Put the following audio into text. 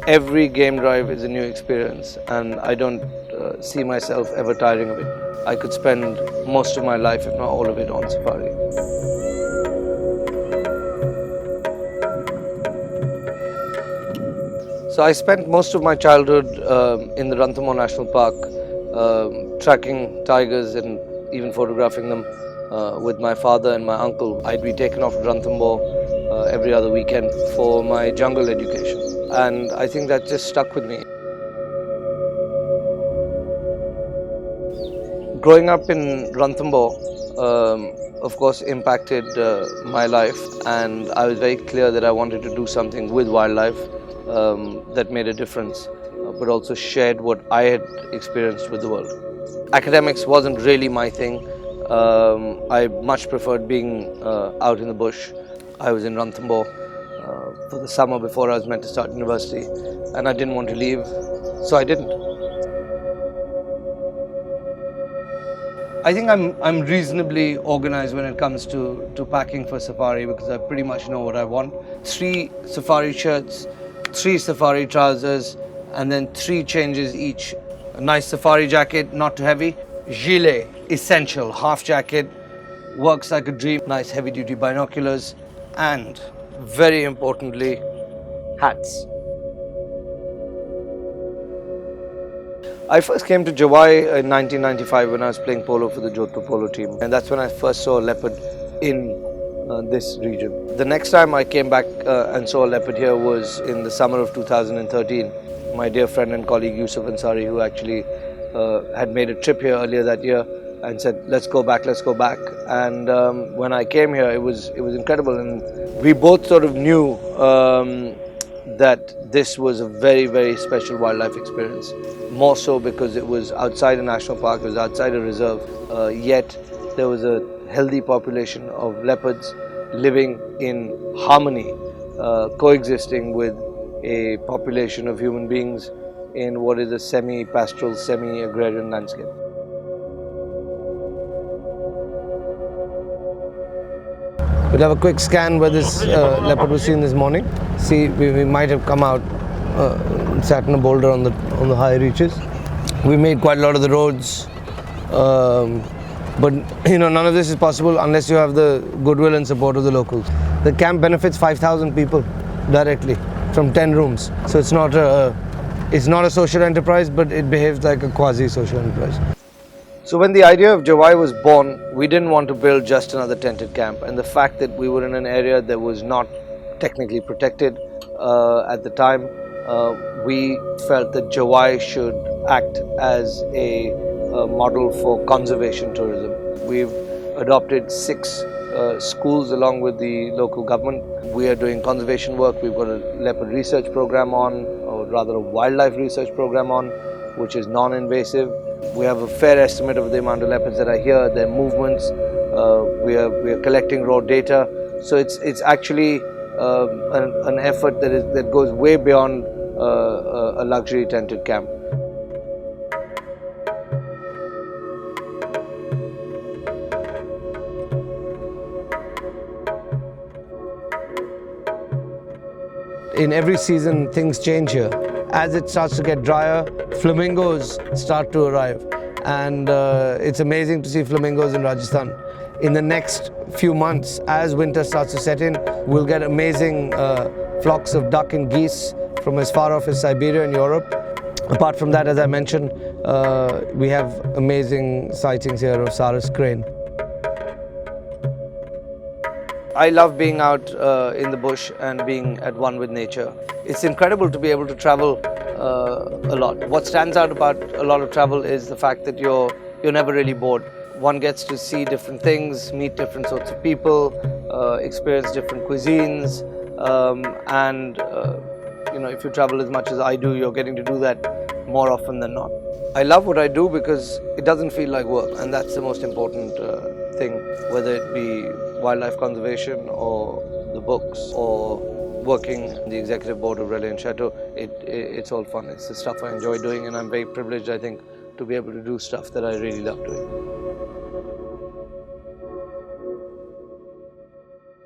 Every game drive is a new experience, and I don't see myself ever tiring of it. I could spend most of my life, if not all of it, on safari. So I spent most of my childhood in the Ranthambore National Park, tracking tigers and even photographing them with my father and my uncle. I'd be taken off to Ranthambore every other weekend for my jungle education, and I think that just stuck with me. Growing up in Ranthambore, of course, impacted my life, and I was very clear that I wanted to do something with wildlife that made a difference, but also shared what I had experienced with the world. Academics wasn't really my thing. I much preferred being out in the bush. I was in Ranthambore for the summer before I was meant to start university, and I didn't want to leave, so I didn't. I think I'm reasonably organized when it comes to packing for safari, because I pretty much know what I want. 3 safari shirts, 3 safari trousers, and then 3 changes each. A nice safari jacket, not too heavy. Gilet, essential, half jacket, works like a dream. Nice heavy duty binoculars, and very importantly, hats. I first came to Jawai in 1995 when I was playing polo for the Jodhpur polo team, and that's when I first saw a leopard in this region. The next time I came back and saw a leopard here was in the summer of 2013. My dear friend and colleague Yusuf Ansari, who actually had made a trip here earlier that year, and said, let's go back. And when I came here, it was incredible, and we both sort of knew that this was a very, very special wildlife experience. More so because it was outside a national park, it was outside a reserve, yet there was a healthy population of leopards living in harmony, coexisting with a population of human beings in what is a semi-pastoral, semi-agrarian landscape. We'll have a quick scan where this leopard was seen this morning. See, we might have come out, sat in a boulder on the high reaches. We made quite a lot of the roads, but none of this is possible unless you have the goodwill and support of the locals. The camp benefits 5,000 people directly from 10 rooms, so it's not a social enterprise, but it behaves like a quasi-social enterprise. So when the idea of Jawai was born, we didn't want to build just another tented camp, and the fact that we were in an area that was not technically protected at the time, we felt that Jawai should act as a model for conservation tourism. We've adopted 6 schools along with the local government. We are doing conservation work. We've got a leopard research program on, or rather a wildlife research program on, which is non-invasive. We have a fair estimate of the amount of leopards that are here, their movements. We are collecting raw data. So it's actually an effort that goes way beyond a luxury tented camp. In every season, things change here. As it starts to get drier, flamingos start to arrive, and it's amazing to see flamingos in Rajasthan. In the next few months, as winter starts to set in, we'll get amazing flocks of duck and geese from as far off as Siberia and Europe. Apart from that, as I mentioned, we have amazing sightings here of Sarus crane. I love being out in the bush and being at one with nature. It's incredible to be able to travel a lot. What stands out about a lot of travel is the fact that you're never really bored. One gets to see different things, meet different sorts of people, experience different cuisines, and if you travel as much as I do, you're getting to do that more often than not. I love what I do because it doesn't feel like work, and that's the most important thing, whether it be wildlife conservation or the books or working on the executive board of Relais Châteaux. It's all fun. It's the stuff I enjoy doing, and I'm very privileged, I think, to be able to do stuff that I really love doing.